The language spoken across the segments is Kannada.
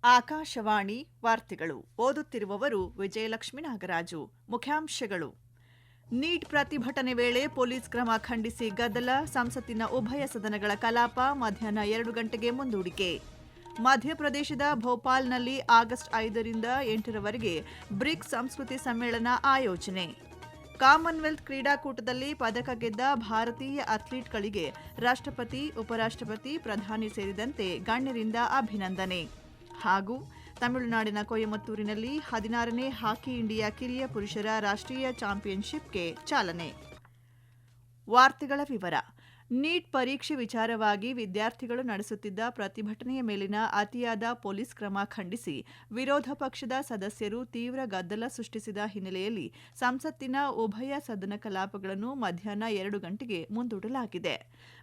ಆಕಾಶವಾಣಿ ವಾರ್ತೆಗಳು ಓದುತ್ತಿರುವವರು ವಿಜಯಲಕ್ಷ್ಮಿ ನಾಗರಾಜು. ಮುಖ್ಯಾಂಶಗಳು: ನೀಟ್ ಪ್ರತಿಭಟನೆ ವೇಳೆ ಪೊಲೀಸ್ ಕ್ರಮ ಖಂಡಿಸಿ ಗದ್ದಲ, ಸಂಸತ್ತಿನ ಉಭಯ ಸದನಗಳ ಕಲಾಪ ಮಧ್ಯಾಹ್ನ 2 ಗಂಟೆಗೆ ಮುಂದೂಡಿಕೆ. ಮಧ್ಯಪ್ರದೇಶದ ಭೋಪಾಲ್ನಲ್ಲಿ ಆಗಸ್ಟ್ 5ರಿಂದ 8ರವರೆಗೆ ಬ್ರಿಕ್ಸ್ ಸಂಸ್ಕೃತಿ ಸಮ್ಮೇಳನ ಆಯೋಜನೆ. ಕಾಮನ್ವೆಲ್ತ್ ಕ್ರೀಡಾಕೂಟದಲ್ಲಿ ಪದಕ ಗೆದ್ದ ಭಾರತೀಯ ಅಥ್ಲೀಟ್ಗಳಿಗೆ ರಾಷ್ಟ್ರಪತಿ, ಉಪರಾಷ್ಟ್ರಪತಿ, ಪ್ರಧಾನಿ ಸೇರಿದಂತೆ ಗಣ್ಯರಿಂದ ಅಭಿನಂದನೆ. ಹಾಗೂ ತಮಿಳುನಾಡಿನ ಕೊಯಮತ್ತೂರಿನಲ್ಲಿ 16ನೇ ಹಾಕಿ ಇಂಡಿಯಾ ಕಿರಿಯ ಪುರುಷರ ರಾಷ್ಟ್ರೀಯ ಚಾಂಪಿಯನ್ಶಿಪ್ಗೆ ಚಾಲನೆ. ವಾರ್ತೆಗಳ ವಿವರ. ನೀಟ್ ಪರೀಕ್ಷೆ ವಿಚಾರವಾಗಿ ವಿದ್ಯಾರ್ಥಿಗಳು ನಡೆಸುತ್ತಿದ್ದ ಪ್ರತಿಭಟನೆಯ ಮೇಲಿನ ಅತಿಯಾದ ಪೊಲೀಸ್ ಕ್ರಮ ಖಂಡಿಸಿ ವಿರೋಧ ಪಕ್ಷದ ಸದಸ್ಯರು ತೀವ್ರ ಗದ್ದಲ ಸೃಷ್ಟಿಸಿದ ಹಿನ್ನೆಲೆಯಲ್ಲಿ ಸಂಸತ್ತಿನ ಉಭಯ ಸದನ ಕಲಾಪಗಳನ್ನು ಮಧ್ಯಾಹ್ನ 2 ಗಂಟೆಗೆ ಮುಂದೂಡಲಾಗಿದೆ.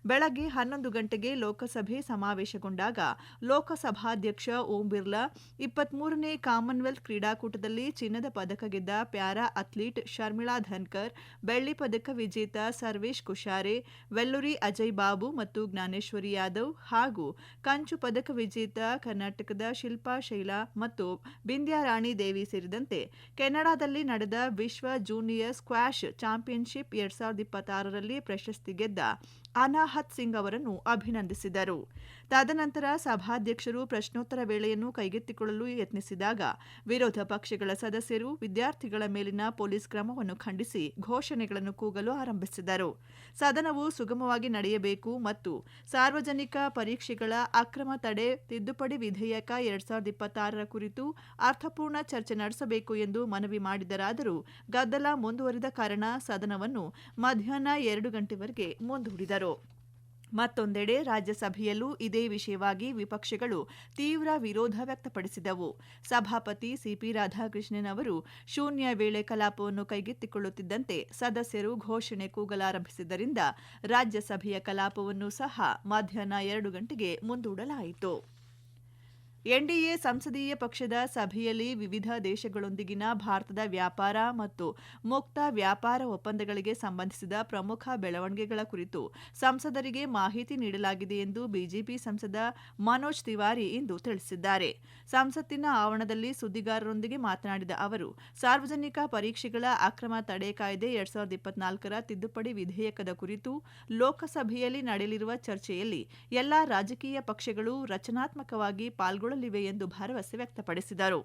ಬೆಳಗ್ಗೆ 11 ಗಂಟೆಗೆ ಲೋಕಸಭೆ ಸಮಾವೇಶಗೊಂಡಾಗ ಲೋಕಸಭಾಧ್ಯಕ್ಷ ಓಂ ಬಿರ್ಲಾ 23ನೇ ಕಾಮನ್ವೆಲ್ತ್ ಕ್ರೀಡಾಕೂಟದಲ್ಲಿ ಚಿನ್ನದ ಪದಕ ಗೆದ್ದ ಪ್ಯಾರಾ ಅಥ್ಲೀಟ್ ಶರ್ಮಿಳಾ ಧನ್ಕರ್, ಬೆಳ್ಳಿ ಪದಕ ವಿಜೇತ ಸರ್ವೇಶ್ ಕುಶಾರೆ, ವೆಲ್ಲೂರಿ ಅಜಯ್ ಬಾಬು ಮತ್ತು ಜ್ಞಾನೇಶ್ವರಿ ಯಾದವ್ ಹಾಗೂ ಕಂಚು ಪದಕ ವಿಜೇತ ಕರ್ನಾಟಕದ ಶಿಲ್ಪಾ ಶೈಲಾ ಮತ್ತು ಬಿಂದ್ಯಾ ರಾಣಿ ದೇವಿ ಸೇರಿದಂತೆ ಕೆನಡಾದಲ್ಲಿ ನಡೆದ ವಿಶ್ವ ಜೂನಿಯರ್ ಸ್ಕ್ವಾಷ್ ಚಾಂಪಿಯನ್ಶಿಪ್ 2026ರಲ್ಲಿ ಪ್ರಶಸ್ತಿ ಗೆದ್ದ ಅನಾಹತ್ ಸಿಂಗ್ ಅವರನ್ನು ಅಭಿನಂದಿಸಿದರು. ತದನಂತರ ಸಭಾಧ್ಯಕ್ಷರು ಪ್ರಶ್ನೋತ್ತರ ವೇಳೆಯನ್ನು ಕೈಗೆತ್ತಿಕೊಳ್ಳಲು ಯತ್ನಿಸಿದಾಗ ವಿರೋಧ ಪಕ್ಷಗಳ ಸದಸ್ಯರು ವಿದ್ಯಾರ್ಥಿಗಳ ಮೇಲಿನ ಪೊಲೀಸ್ ಕ್ರಮವನ್ನು ಖಂಡಿಸಿ ಘೋಷಣೆಗಳನ್ನು ಕೂಗಲು ಆರಂಭಿಸಿದರು. ಸದನವು ಸುಗಮವಾಗಿ ನಡೆಯಬೇಕು ಮತ್ತು ಸಾರ್ವಜನಿಕ ಪರೀಕ್ಷೆಗಳ ಅಕ್ರಮ ತಡೆ ತಿದ್ದುಪಡಿ ವಿಧೇಯಕ 2026ರ ಕುರಿತು ಅರ್ಥಪೂರ್ಣ ಚರ್ಚೆ ನಡೆಸಬೇಕು ಎಂದು ಮನವಿ ಮಾಡಿದರಾದರೂ ಗದ್ದಲ ಮುಂದುವರಿದ ಕಾರಣ ಸದನವನ್ನು ಮಧ್ಯಾಹ್ನ 2 ಗಂಟೆವರೆಗೆ ಮುಂದೂಡಿದರು. ಮತ್ತೊಂದೆಡೆ ರಾಜ್ಯಸಭೆಯಲ್ಲೂ ಇದೇ ವಿಷಯವಾಗಿ ವಿಪಕ್ಷಗಳು ತೀವ್ರ ವಿರೋಧ ವ್ಯಕ್ತಪಡಿಸಿದವು. ಸಭಾಪತಿ ಸಿಪಿ ರಾಧಾಕೃಷ್ಣನ್ ಅವರು ಶೂನ್ಯ ವೇಳೆ ಕಲಾಪವನ್ನು ಕೈಗೆತ್ತಿಕೊಳ್ಳುತ್ತಿದ್ದಂತೆ ಸದಸ್ಯರು ಘೋಷಣೆ ಕೂಗಲಾರಂಭಿಸಿದ್ದರಿಂದ ರಾಜ್ಯಸಭೆಯ ಕಲಾಪವನ್ನು ಸಹ ಮಧ್ಯಾಹ್ನ 2 ಗಂಟೆಗೆ ಮುಂದೂಡಲಾಯಿತು. ಎನ್ಡಿಎ ಸಂಸದೀಯ ಪಕ್ಷದ ಸಭೆಯಲ್ಲಿ ವಿವಿಧ ದೇಶಗಳೊಂದಿಗಿನ ಭಾರತದ ವ್ಯಾಪಾರ ಮತ್ತು ಮುಕ್ತ ವ್ಯಾಪಾರ ಒಪ್ಪಂದಗಳಿಗೆ ಸಂಬಂಧಿಸಿದ ಪ್ರಮುಖ ಬೆಳವಣಿಗೆಗಳ ಕುರಿತು ಸಂಸದರಿಗೆ ಮಾಹಿತಿ ನೀಡಲಾಗಿದೆ ಎಂದು ಬಿಜೆಪಿ ಸಂಸದ ಮನೋಜ್ ತಿವಾರಿ ಇಂದು ತಿಳಿಸಿದ್ದಾರೆ. ಸಂಸತ್ತಿನ ಆವರಣದಲ್ಲಿ ಸುದ್ದಿಗಾರರೊಂದಿಗೆ ಮಾತನಾಡಿದ ಅವರು, ಸಾರ್ವಜನಿಕ ಪರೀಕ್ಷೆಗಳ ಅಕ್ರಮ ತಡೆ ಕಾಯ್ದೆ 2024ರ ತಿದ್ದುಪಡಿ ವಿಧೇಯಕದ ಕುರಿತು ಲೋಕಸಭೆಯಲ್ಲಿ ನಡೆಯಲಿರುವ ಚರ್ಚೆಯಲ್ಲಿ ಎಲ್ಲಾ ರಾಜಕೀಯ ಪಕ್ಷಗಳು ರಚನಾತ್ಮಕವಾಗಿ ಪಾಲ್ಗೊಳ್ಳಲಿವೆ ಎಂದು ಭರವಸೆ ವ್ಯಕ್ತಪಡಿಸಿದರು.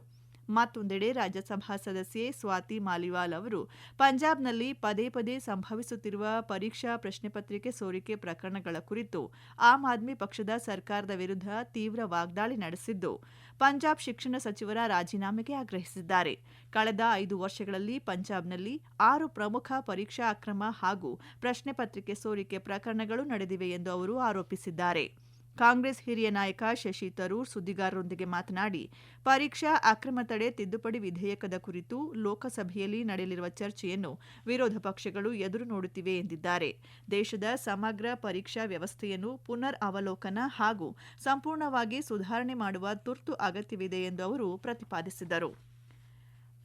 ಮತ್ತೊಂದೆಡೆ ರಾಜ್ಯಸಭಾ ಸದಸ್ಯೆ ಸ್ವಾತಿ ಮಾಲಿವಾಲ್ ಅವರು ಪಂಜಾಬ್ನಲ್ಲಿ ಪದೇ ಪದೇ ಸಂಭವಿಸುತ್ತಿರುವ ಪರೀಕ್ಷಾ ಪ್ರಶ್ನೆ ಪತ್ರಿಕೆ ಸೋರಿಕೆ ಪ್ರಕರಣಗಳ ಕುರಿತು ಆಮ್ ಆದ್ಮಿ ಪಕ್ಷದ ಸರ್ಕಾರದ ವಿರುದ್ಧ ತೀವ್ರ ವಾಗ್ದಾಳಿ ನಡೆಸಿದ್ದು, ಪಂಜಾಬ್ ಶಿಕ್ಷಣ ಸಚಿವರ ರಾಜೀನಾಮೆಗೆ ಆಗ್ರಹಿಸಿದ್ದಾರೆ. ಕಳೆದ 5 ವರ್ಷಗಳಲ್ಲಿ ಪಂಜಾಬ್ನಲ್ಲಿ 6 ಪ್ರಮುಖ ಪರೀಕ್ಷಾ ಅಕ್ರಮ ಹಾಗೂ ಪ್ರಶ್ನೆ ಪತ್ರಿಕೆ ಸೋರಿಕೆ ಪ್ರಕರಣಗಳು ನಡೆದಿವೆ ಎಂದು ಅವರು ಆರೋಪಿಸಿದ್ದಾರೆ. ಕಾಂಗ್ರೆಸ್ ಹಿರಿಯ ನಾಯಕ ಶಶಿ ತರೂರ್ ಸುದ್ದಿಗಾರರೊಂದಿಗೆ ಮಾತನಾಡಿ, ಪರೀಕ್ಷಾ ಅಕ್ರಮ ತಡೆ ತಿದ್ದುಪಡಿ ವಿಧೇಯಕದ ಕುರಿತು ಲೋಕಸಭೆಯಲ್ಲಿ ನಡೆಯಲಿರುವ ಚರ್ಚೆಯನ್ನು ವಿರೋಧ ಪಕ್ಷಗಳು ಎದುರು ನೋಡುತ್ತಿವೆ ಎಂದಿದ್ದಾರೆ. ದೇಶದ ಸಮಗ್ರ ಪರೀಕ್ಷಾ ವ್ಯವಸ್ಥೆಯನ್ನು ಪುನರ್ ಅವಲೋಕನ ಹಾಗೂ ಸಂಪೂರ್ಣವಾಗಿ ಸುಧಾರಣೆ ಮಾಡುವ ತುರ್ತು ಅಗತ್ಯವಿದೆ ಎಂದು ಅವರು ಪ್ರತಿಪಾದಿಸಿದರು.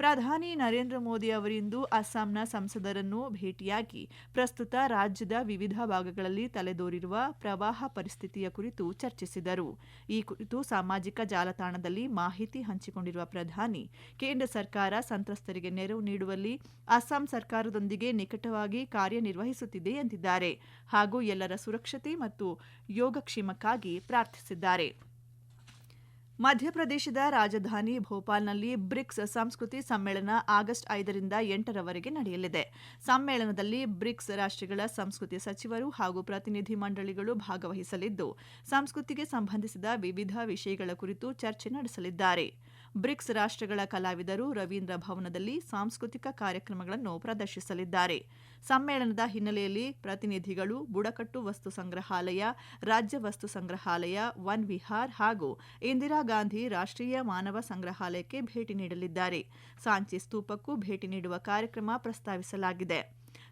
ಪ್ರಧಾನಿ ನರೇಂದ್ರ ಮೋದಿ ಅವರಿಂದು ಅಸ್ಸಾಂನ ಸಂಸದರನ್ನು ಭೇಟಿಯಾಗಿ ಪ್ರಸ್ತುತ ರಾಜ್ಯದ ವಿವಿಧ ಭಾಗಗಳಲ್ಲಿ ತಲೆದೋರಿರುವ ಪ್ರವಾಹ ಪರಿಸ್ಥಿತಿಯ ಕುರಿತು ಚರ್ಚಿಸಿದರು. ಈ ಕುರಿತು ಸಾಮಾಜಿಕ ಜಾಲತಾಣದಲ್ಲಿ ಮಾಹಿತಿ ಹಂಚಿಕೊಂಡಿರುವ ಪ್ರಧಾನಿ, ಕೇಂದ್ರ ಸರ್ಕಾರ ಸಂತ್ರಸ್ತರಿಗೆ ನೆರವು ನೀಡುವಲ್ಲಿ ಅಸ್ಸಾಂ ಸರ್ಕಾರದೊಂದಿಗೆ ನಿಕಟವಾಗಿ ಕಾರ್ಯನಿರ್ವಹಿಸುತ್ತಿದೆ ಎಂದಿದ್ದಾರೆ ಹಾಗೂ ಎಲ್ಲರ ಸುರಕ್ಷತೆ ಮತ್ತು ಯೋಗಕ್ಷೇಮಕ್ಕಾಗಿ ಪ್ರಾರ್ಥಿಸಿದ್ದಾರೆ. ಮಧ್ಯಪ್ರದೇಶದ ರಾಜಧಾನಿ ಭೋಪಾಲ್ನಲ್ಲಿ ಬ್ರಿಕ್ಸ್ ಸಂಸ್ಕೃತಿ ಸಮ್ಮೇಳನ ಆಗಸ್ಟ್ 5ರಿಂದ 8ರವರೆಗೆ ನಡೆಯಲಿದೆ. ಸಮ್ಮೇಳನದಲ್ಲಿ ಬ್ರಿಕ್ಸ್ ರಾಷ್ಟ್ರಗಳ ಸಂಸ್ಕೃತಿ ಸಚಿವರು ಹಾಗೂ ಪ್ರತಿನಿಧಿ ಮಂಡಳಿಗಳು ಭಾಗವಹಿಸಲಿದ್ದು, ಸಂಸ್ಕೃತಿಗೆ ಸಂಬಂಧಿಸಿದ ವಿವಿಧ ವಿಷಯಗಳ ಕುರಿತು ಚರ್ಚೆ ನಡೆಸಲಿದ್ದಾರೆ. ಬ್ರಿಕ್ಸ್ ರಾಷ್ಟ್ರಗಳ ಕಲಾವಿದರು ರವೀಂದ್ರ ಭವನದಲ್ಲಿ ಸಾಂಸ್ಕೃತಿಕ ಕಾರ್ಯಕ್ರಮಗಳನ್ನು ಪ್ರದರ್ಶಿಸಲಿದ್ದಾರೆ. ಸಮ್ಮೇಳನದ ಹಿನ್ನೆಲೆಯಲ್ಲಿ ಪ್ರತಿನಿಧಿಗಳು ಬುಡಕಟ್ಟು ವಸ್ತು ಸಂಗ್ರಹಾಲಯ, ರಾಜ್ಯ ವಸ್ತು ಸಂಗ್ರಹಾಲಯ, ವನ್ ವಿಹಾರ್ ಹಾಗೂ ಇಂದಿರಾ ಗಾಂಧಿ ರಾಷ್ಟ್ರೀಯ ಮಾನವ ಸಂಗ್ರಹಾಲಯಕ್ಕೆ ಭೇಟಿ ನೀಡಲಿದ್ದಾರೆ. ಸಾಂಚಿ ಸ್ತೂಪಕ್ಕೂ ಭೇಟಿ ನೀಡುವ ಕಾರ್ಯಕ್ರಮ ಪ್ರಸ್ತಾವಿಸಲಾಗಿದೆ.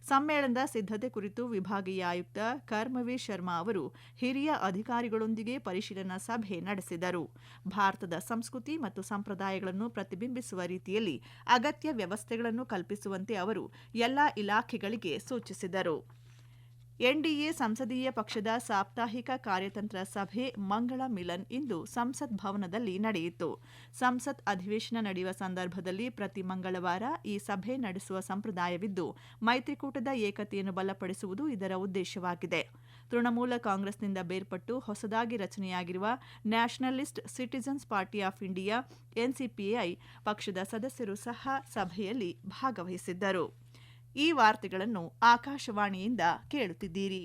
ಸಮ್ಮೇಳನದ ಸಿದ್ಧತೆ ಕುರಿತು ವಿಭಾಗೀಯ ಆಯುಕ್ತ ಕರ್ಮವೀರ್ ಶರ್ಮಾ ಅವರು ಹಿರಿಯ ಅಧಿಕಾರಿಗಳೊಂದಿಗೆ ಪರಿಶೀಲನಾ ಸಭೆ ನಡೆಸಿದರು. ಭಾರತದ ಸಂಸ್ಕೃತಿ ಮತ್ತು ಸಂಪ್ರದಾಯಗಳನ್ನು ಪ್ರತಿಬಿಂಬಿಸುವ ರೀತಿಯಲ್ಲಿ ಅಗತ್ಯ ವ್ಯವಸ್ಥೆಗಳನ್ನು ಕಲ್ಪಿಸುವಂತೆ ಅವರು ಎಲ್ಲಾ ಇಲಾಖೆಗಳಿಗೆ ಸೂಚಿಸಿದರು. ಎನ್ಡಿಎ ಸಂಸದೀಯ ಪಕ್ಷದ ಸಾಪ್ತಾಹಿಕ ಕಾರ್ಯತಂತ್ರ ಸಭೆ ಮಂಗಳ ಮಿಲನ್ ಇಂದು ಸಂಸತ್ ಭವನದಲ್ಲಿ ನಡೆಯಿತು. ಸಂಸತ್ ಅಧಿವೇಶನ ನಡೆಯುವ ಸಂದರ್ಭದಲ್ಲಿ ಪ್ರತಿ ಮಂಗಳವಾರ ಈ ಸಭೆ ನಡೆಸುವ ಸಂಪ್ರದಾಯವಿದ್ದು, ಮೈತ್ರಿಕೂಟದ ಏಕತೆಯನ್ನು ಬಲಪಡಿಸುವುದು ಇದರ ಉದ್ದೇಶವಾಗಿದೆ. ತೃಣಮೂಲ ಕಾಂಗ್ರೆಸ್ನಿಂದ ಬೇರ್ಪಟ್ಟು ಹೊಸದಾಗಿ ರಚನೆಯಾಗಿರುವ nationalist citizens party of India NCPI ಪಕ್ಷದ ಸದಸ್ಯರು ಸಹ ಸಭೆಯಲ್ಲಿ ಭಾಗವಹಿಸಿದ್ದರು. ಈ ವಾರ್ತೆಗಳನ್ನು ಆಕಾಶವಾಣಿಯಿಂದ ಕೇಳುತ್ತಿದ್ದೀರಿ.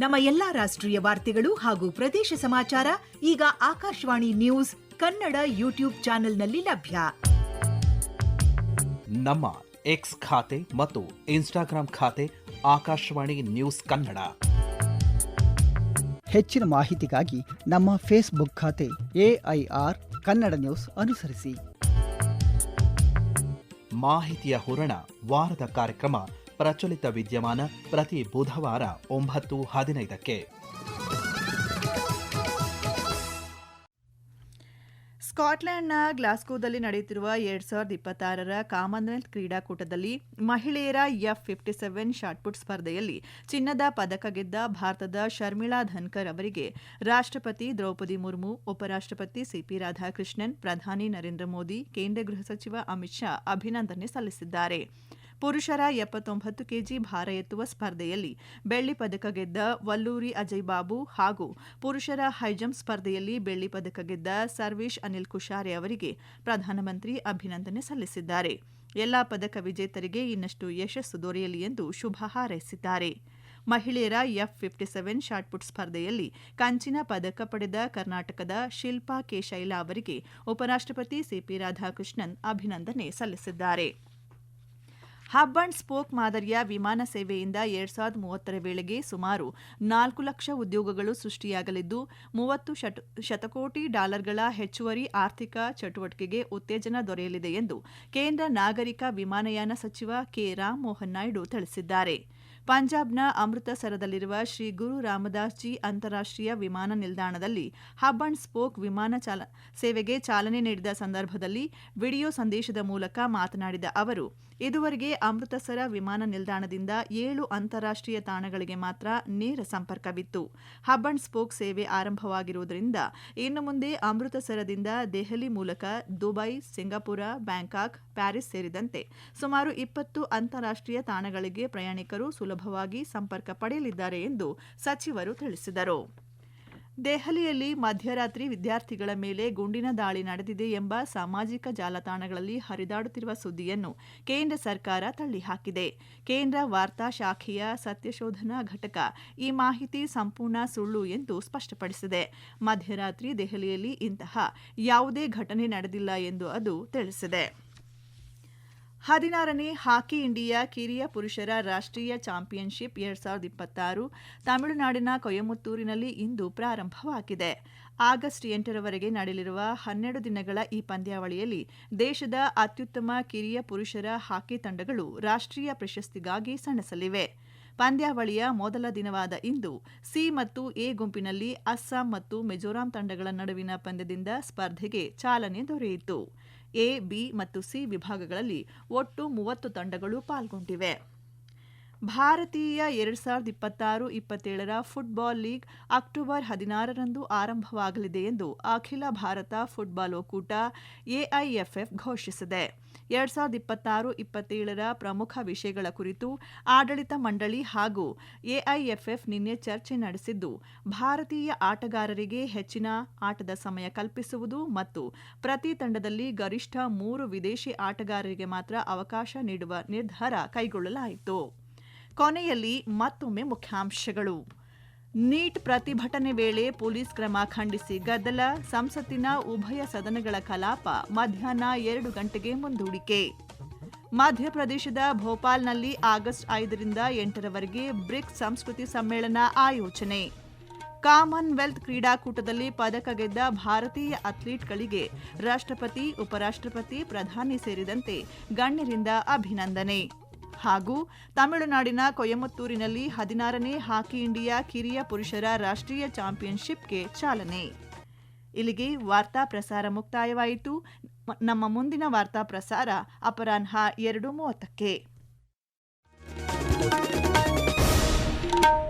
ನಮ್ಮ ಎಲ್ಲಾ ರಾಷ್ಟ್ರೀಯ ವಾರ್ತೆಗಳು ಹಾಗೂ ಪ್ರದೇಶ ಸಮಾಚಾರ ಈಗ ಆಕಾಶವಾಣಿ ನ್ಯೂಸ್ ಕನ್ನಡ ಯೂಟ್ಯೂಬ್ ಚಾನೆಲ್ನಲ್ಲಿ ಲಭ್ಯ. ನಮ್ಮ ಎಕ್ಸ್ ಖಾತೆ ಮತ್ತು ಇನ್ಸ್ಟಾಗ್ರಾಂ ಖಾತೆ ಆಕಾಶವಾಣಿ ನ್ಯೂಸ್ ಕನ್ನಡ. ಹೆಚ್ಚಿನ ಮಾಹಿತಿಗಾಗಿ ನಮ್ಮ ಫೇಸ್ಬುಕ್ ಖಾತೆ AIR ಕನ್ನಡ ನ್ಯೂಸ್ ಅನುಸರಿಸಿ. ಮಾಹಿತಿಯ ಹೂರಣ ವಾರದ ಕಾರ್ಯಕ್ರಮ ಪ್ರಚಲಿತ ವಿದ್ಯಮಾನ ಪ್ರತಿ ಬುಧವಾರ 9:15ಕ್ಕೆ. ಸ್ಕಾಟ್ಲೆಂಡ್ನ ಗ್ಲಾಸ್ಗೋದಲ್ಲಿ ನಡೆಯುತ್ತಿರುವ 2026ರ ಕಾಮನ್ವೆಲ್ತ್ ಕ್ರೀಡಾಕೂಟದಲ್ಲಿ ಮಹಿಳೆಯರ F57 ಶಾಟ್ಪುಟ್ ಸ್ಪರ್ಧೆಯಲ್ಲಿ ಚಿನ್ನದ ಪದಕ ಗೆದ್ದ ಭಾರತದ ಶರ್ಮಿಳಾ ಧನ್ಕರ್ ಅವರಿಗೆ ರಾಷ್ಟ್ರಪತಿ ದ್ರೌಪದಿ ಮುರ್ಮು, ಉಪರಾಷ್ಟ್ರಪತಿ ಸಿಪಿ ರಾಧಾಕೃಷ್ಣನ್, ಪ್ರಧಾನಿ ನರೇಂದ್ರ ಮೋದಿ, ಕೇಂದ್ರ ಗೃಹ ಸಚಿವ ಅಮಿತ್ ಶಾ ಅಭಿನಂದನೆ ಸಲ್ಲಿಸಿದ್ದಾರೆ. ಪುರುಷರ 79 ಕೆಜಿ ಭಾರ ಎತ್ತುವ ಸ್ಪರ್ಧೆಯಲ್ಲಿ ಬೆಳ್ಳಿ ಪದಕ ಗೆದ್ದ ವಲ್ಲೂರಿ ಅಜಯ್ ಬಾಬು ಹಾಗೂ ಪುರುಷರ ಹೈಜಂಪ್ ಸ್ಪರ್ಧೆಯಲ್ಲಿ ಬೆಳ್ಳಿ ಪದಕ ಗೆದ್ದ ಸರ್ವೇಶ್ ಅನಿಲ್ ಕುಶಾರೆ ಅವರಿಗೆ ಪ್ರಧಾನಮಂತ್ರಿ ಅಭಿನಂದನೆ ಸಲ್ಲಿಸಿದ್ದಾರೆ. ಎಲ್ಲಾ ಪದಕ ವಿಜೇತರಿಗೆ ಇನ್ನಷ್ಟು ಯಶಸ್ಸು ದೊರೆಯಲಿ ಎಂದು ಶುಭ ಹಾರೈಸಿದ್ದಾರೆ. ಮಹಿಳೆಯರ F57 ಶಾಟ್ಪುಟ್ ಸ್ಪರ್ಧೆಯಲ್ಲಿ ಕಂಚಿನ ಪದಕ ಪಡೆದ ಕರ್ನಾಟಕದ ಶಿಲ್ಪಾ ಕೆ ಶೈಲಾ ಅವರಿಗೆ ಉಪರಾಷ್ಟ್ರಪತಿ ಸಿಪಿ ರಾಧಾಕೃಷ್ಣನ್ ಅಭಿನಂದನೆ ಸಲ್ಲಿಸಿದ್ದಾರೆ. ಹಬ್ ಅಂಡ್ ಸ್ಪೋಕ್ ಮಾದರಿಯ ವಿಮಾನ ಸೇವೆಯಿಂದ 2030ರ ವೇಳೆಗೆ ಸುಮಾರು 4 ಲಕ್ಷ ಉದ್ಯೋಗಗಳು ಸೃಷ್ಟಿಯಾಗಲಿದ್ದು, $30 ಶತಕೋಟಿ ಹೆಚ್ಚುವರಿ ಆರ್ಥಿಕ ಚಟುವಟಿಕೆಗೆ ಉತ್ತೇಜನ ದೊರೆಯಲಿದೆ ಎಂದು ಕೇಂದ್ರ ನಾಗರಿಕ ವಿಮಾನಯಾನ ಸಚಿವ ಕೆ. ರಾಮಮೋಹನ್ ನಾಯ್ಡು ತಿಳಿಸಿದ್ದಾರೆ. ಪಂಜಾಬ್ನ ಅಮೃತಸರದಲ್ಲಿರುವ ಶ್ರೀ ಗುರು ರಾಮದಾಸ್ ಜಿ ಅಂತಾರಾಷ್ಟ್ರೀಯ ವಿಮಾನ ನಿಲ್ದಾಣದಲ್ಲಿ ಹಬ್ ಅಂಡ್ ಸ್ಪೋಕ್ ವಿಮಾನ ಸೇವೆಗೆ ಚಾಲನೆ ನೀಡಿದ ಸಂದರ್ಭದಲ್ಲಿ ವಿಡಿಯೋ ಸಂದೇಶದ ಮೂಲಕ ಮಾತನಾಡಿದ ಅವರು, ಇದುವರೆಗೆ ಅಮೃತಸರ ವಿಮಾನ ನಿಲ್ದಾಣದಿಂದ 7 ಅಂತಾರಾಷ್ಟ್ರೀಯ ತಾಣಗಳಿಗೆ ಮಾತ್ರ ನೇರ ಸಂಪರ್ಕವಿತ್ತು. ಹಬ್ ಅಂಡ್ ಸ್ಪೋಕ್ ಸೇವೆ ಆರಂಭವಾಗಿರುವುದರಿಂದ ಇನ್ನು ಮುಂದೆ ಅಮೃತಸರದಿಂದ ದೆಹಲಿ ಮೂಲಕ ದುಬೈ, ಸಿಂಗಾಪುರ, ಬ್ಯಾಂಕಾಕ್, ಪ್ಯಾರಿಸ್ ಸೇರಿದಂತೆ ಸುಮಾರು 20 ಅಂತಾರಾಷ್ಟ್ರೀಯ ತಾಣಗಳಿಗೆ ಪ್ರಯಾಣಿಕರು ಸುಲಭವಾಗಿ ಸಂಪರ್ಕ ಪಡೆಯಲಿದ್ದಾರೆ ಎಂದು ಸಚಿವರು ತಿಳಿಸಿದರು. ದೆಹಲಿಯಲ್ಲಿ ಮಧ್ಯರಾತ್ರಿ ವಿದ್ಯಾರ್ಥಿಗಳ ಮೇಲೆ ಗುಂಡಿನ ದಾಳಿ ನಡೆದಿದೆ ಎಂಬ ಸಾಮಾಜಿಕ ಜಾಲತಾಣಗಳಲ್ಲಿ ಹರಿದಾಡುತ್ತಿರುವ ಸುದ್ದಿಯನ್ನು ಕೇಂದ್ರ ಸರ್ಕಾರ ತಳ್ಳಿಹಾಕಿದೆ. ಕೇಂದ್ರ ವಾರ್ತಾ ಶಾಖೆಯ ಸತ್ಯಶೋಧನಾ ಘಟಕ ಈ ಮಾಹಿತಿ ಸಂಪೂರ್ಣ ಸುಳ್ಳು ಎಂದು ಸ್ಪಷ್ಟಪಡಿಸಿದೆ. ಮಧ್ಯರಾತ್ರಿ ದೆಹಲಿಯಲ್ಲಿ ಇಂತಹ ಯಾವುದೇ ಘಟನೆ ನಡೆದಿಲ್ಲ ಎಂದು ಅದು ತಿಳಿಸಿದೆ. 16ನೇ ಹಾಕಿ ಇಂಡಿಯಾ ಕಿರಿಯ ಪುರುಷರ ರಾಷ್ಟ್ರೀಯ ಚಾಂಪಿಯನ್ಶಿಪ್ 2026 ತಮಿಳುನಾಡಿನ ಕೊಯಮತ್ತೂರಿನಲ್ಲಿ ಇಂದು ಪ್ರಾರಂಭವಾಗಿದೆ. ಆಗಸ್ಟ್ 8ರವರೆಗೆ ನಡೆಯಲಿರುವ 12 ದಿನಗಳ ಈ ಪಂದ್ಯಾವಳಿಯಲ್ಲಿ ದೇಶದ ಅತ್ಯುತ್ತಮ ಕಿರಿಯ ಪುರುಷರ ಹಾಕಿ ತಂಡಗಳು ರಾಷ್ಟ್ರೀಯ ಪ್ರಶಸ್ತಿಗಾಗಿ ಸೆಣಸಲಿವೆ. ಪಂದ್ಯಾವಳಿಯ ಮೊದಲ ದಿನವಾದ ಇಂದು ಸಿ ಮತ್ತು ಎ ಗುಂಪಿನಲ್ಲಿ ಅಸ್ಸಾಂ ಮತ್ತು ಮಿಜೋರಾಂ ತಂಡಗಳ ನಡುವಿನ ಪಂದ್ಯದಿಂದ ಸ್ಪರ್ಧೆಗೆ ಚಾಲನೆ ದೊರೆಯಿತು. ಎ, ಬಿ ಮತ್ತು ಸಿ ವಿಭಾಗಗಳಲ್ಲಿ ಒಟ್ಟು 30 ತಂಡಗಳು ಪಾಲ್ಗೊಂಡಿವೆ. ಭಾರತೀಯ 2026-27ರ ಫುಟ್ಬಾಲ್ ಲೀಗ್ ಅಕ್ಟೋಬರ್ 16ರಂದು ಆರಂಭವಾಗಲಿದೆ ಎಂದು ಅಖಿಲ ಭಾರತ ಫುಟ್ಬಾಲ್ ಒಕ್ಕೂಟ ಎಐಎಫ್ಎಫ್ ಘೋಷಿಸಿದೆ. 2026-27ರ ಪ್ರಮುಖ ವಿಷಯಗಳ ಕುರಿತು ಆಡಳಿತ ಮಂಡಳಿ ಹಾಗೂ ಎಐಎಫ್ಎಫ್ ನಿನ್ನೆ ಚರ್ಚೆ ನಡೆಸಿದ್ದು, ಭಾರತೀಯ ಆಟಗಾರರಿಗೆ ಹೆಚ್ಚಿನ ಆಟದ ಸಮಯ ಕಲ್ಪಿಸುವುದು ಮತ್ತು ಪ್ರತಿ ತಂಡದಲ್ಲಿ ಗರಿಷ್ಠ 3 ವಿದೇಶಿ ಆಟಗಾರರಿಗೆ ಮಾತ್ರ ಅವಕಾಶ ನೀಡುವ ನಿರ್ಧಾರ ಕೈಗೊಳ್ಳಲಾಯಿತು. ಕೊನೆಯಲ್ಲಿ ಮತ್ತೊಮ್ಮೆ ಮುಖ್ಯಾಂಶಗಳು. ನೀಟ್ ಪ್ರತಿಭಟನೆ ವೇಳೆ ಪೊಲೀಸ್ ಕ್ರಮ ಖಂಡಿಸಿ ಗದ್ದಲ, ಸಂಸತ್ತಿನ ಉಭಯ ಸದನಗಳ ಕಲಾಪ ಮಧ್ಯಾಹ್ನ 2 ಗಂಟೆಗೆ ಮುಂದೂಡಿಕೆ. ಮಧ್ಯಪ್ರದೇಶದ ಭೋಪಾಲ್ನಲ್ಲಿ ಆಗಸ್ಟ್ 5ರಿಂದ 8ರವರೆಗೆ ಬ್ರಿಕ್ಸ್ ಸಂಸ್ಕೃತಿ ಸಮ್ಮೇಳನ ಆಯೋಜನೆ. ಕಾಮನ್ವೆಲ್ತ್ ಕ್ರೀಡಾಕೂಟದಲ್ಲಿ ಪದಕ ಗೆದ್ದ ಭಾರತೀಯ ಅಥ್ಲೀಟ್ಗಳಿಗೆ ರಾಷ್ಟ್ರಪತಿ, ಉಪರಾಷ್ಟ್ರಪತಿ, ಪ್ರಧಾನಿ ಸೇರಿದಂತೆ ಗಣ್ಯರಿಂದ ಅಭಿನಂದನೆ. ಹಾಗೂ ತಮಿಳುನಾಡಿನ ಕೊಯಮತ್ತೂರಿನಲ್ಲಿ 16ನೇ ಹಾಕಿ ಇಂಡಿಯಾ ಕಿರಿಯ ಪುರುಷರ ರಾಷ್ಟ್ರೀಯ ಚಾಂಪಿಯನ್ಶಿಪ್ಗೆ ಚಾಲನೆ. ಇಲ್ಲಿಗೆ ವಾರ್ತಾ ಪ್ರಸಾರ ಮುಕ್ತಾಯವಾಯಿತು. ನಮ್ಮ ಮುಂದಿನ ವಾರ್ತಾ ಪ್ರಸಾರ ಅಪರಾಹ್ನ 2:30ಕ್ಕೆ.